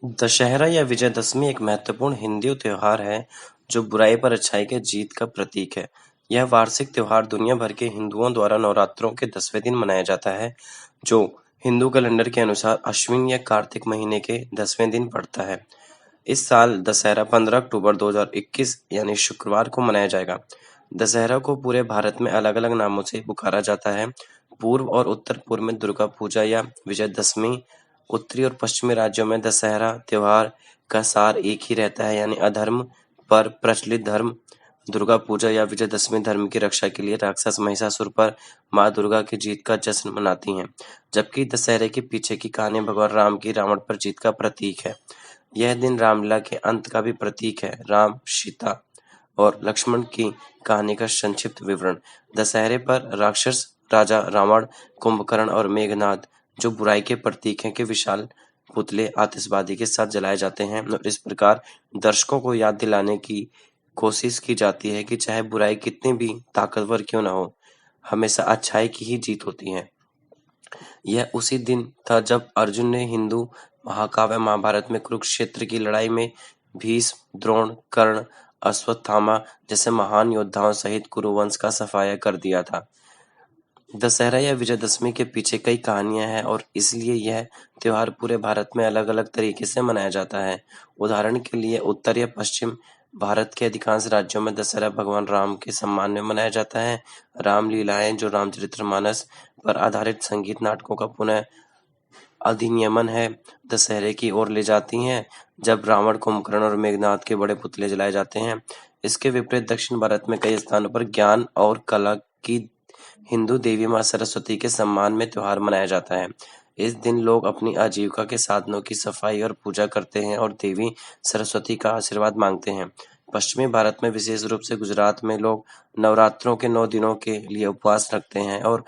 दशहरा या विजयदशमी एक महत्वपूर्ण हिंदू त्योहार है जो बुराई पर अच्छाई के जीत का प्रतीक है। यह वार्षिक त्योहार दुनिया भर के हिंदुओं द्वारा नवरात्रों के 10वें दिन मनाया जाता है, जो हिंदू कैलेंडर के अनुसार अश्विन या कार्तिक महीने के 10वें दिन पड़ता है। इस साल दशहरा 15 अक्टूबर 2021 यानी शुक्रवार को मनाया जाएगा। दशहरा को पूरे भारत में अलग-अलग नामों से पुकारा जाता है। पूर्व और उत्तर पूर्व में दुर्गा पूजा या विजयदशमी, उत्तरी और पश्चिमी राज्यों में दशहरा त्योहार का सार एक ही रहता है, यानी अधर्म पर प्रचलित धर्म। दुर्गा पूजा या विजयदशमी धर्म की रक्षा के लिए राक्षस महिषासुर पर माँ दुर्गा की जीत का जश्न मनाती हैं, जबकि दशहरे के पीछे की कहानी भगवान राम की रावण पर जीत का प्रतीक है। यह दिन रामलीला के अंत का भी प्रतीक है। राम, सीता और लक्ष्मण की कहानी का संक्षिप्त विवरण। दशहरे पर राक्षस राजा रावण, कुंभकर्ण और मेघनाद, जो बुराई के प्रतीक हैं, के विशाल पुतले आतिशबाजी के साथ जलाए जाते हैं और इस प्रकार दर्शकों को याद दिलाने की कोशिश की जाती है कि चाहे बुराई कितनी भी ताकतवर क्यों न हो, हमेशा अच्छाई की ही जीत होती है। यह उसी दिन था जब अर्जुन ने हिंदू महाकाव्य महाभारत में कुरुक्षेत्र की लड़ाई में भीष्म, द्रोण, कर्ण, अश्वत्थामा जैसे महान योद्धाओं सहित कुरुवंश का सफाया कर दिया था। दशहरा या विजयदशमी के पीछे कई कहानियां हैं और इसलिए यह त्योहार पूरे भारत में अलग-अलग तरीके से मनाया जाता है। उदाहरण के लिए उत्तर या पश्चिम भारत के अधिकांश राज्यों में दशहरा भगवान राम के सम्मान में मनाया जाता है। रामलीलाएं, जो रामचरितमानस पर आधारित संगीत नाटकों का पुनः अधिनियमन है, दशहरे की ओर ले जाती हैं, जब रावण, कुंभकर्ण और मेघनाद के बड़े पुतले जलाए जाते हैं। इसके विपरीत दक्षिण भारत में कई स्थानों पर ज्ञान और कला की हिंदू देवी मां सरस्वती के सम्मान में त्योहार मनाया जाता है। इस दिन लोग अपनी आजीविका के साधनों की सफाई और पूजा करते हैं और देवी सरस्वती का आशीर्वाद मांगते हैं। पश्चिमी भारत में, विशेष रूप से गुजरात में, लोग नवरात्रों के 9 दिनों के लिए उपवास रखते हैं और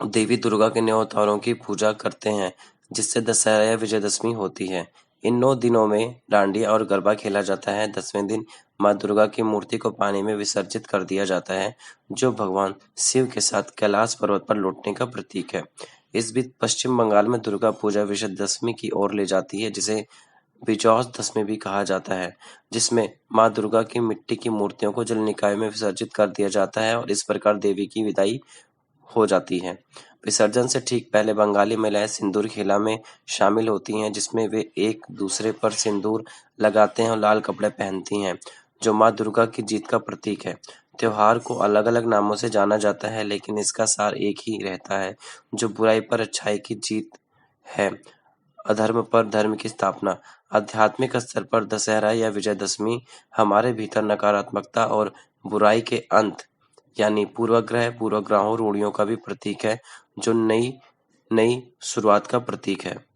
देवी दुर्गा के 9 अवतारों की पूजा करते हैं, जिससे दशहरा या विजयदशमी होती है। इन 9 दिनों में डांडिया और गरबा खेला जाता है। 10वें दिन माँ दुर्गा की मूर्ति को पानी में विसर्जित कर दिया जाता है, जो भगवान शिव के साथ कैलाश पर्वत पर लौटने का प्रतीक है। इस बीच पश्चिम बंगाल में दुर्गा पूजा विजयदशमी की ओर ले जाती है, जिसे विजयादशमी भी कहा जाता है, जिसमें माँ दुर्गा की मिट्टी की मूर्तियों को जल निकाय में विसर्जित कर दिया जाता है और इस प्रकार देवी की विदाई हो जाती है। विसर्जन से ठीक पहले बंगाली महिलाएं सिंदूर खेला में शामिल होती हैं, जिसमें वे एक दूसरे पर सिंदूर लगाते हैं और लाल कपड़े पहनती हैं, जो माँ दुर्गा की जीत का प्रतीक है। त्योहार को अलग-अलग नामों से जाना जाता है, लेकिन इसका सार एक ही रहता है, जो बुराई पर अच्छाई की जीत है, अधर्म पर धर्म की स्थापना। आध्यात्मिक स्तर पर दशहरा या विजयदशमी हमारे भीतर नकारात्मकता और बुराई के अंत, यानी पूर्वग्रह, पूर्वग्रहों, रूढ़ियों का भी प्रतीक है, जो नई नई शुरुआत का प्रतीक है।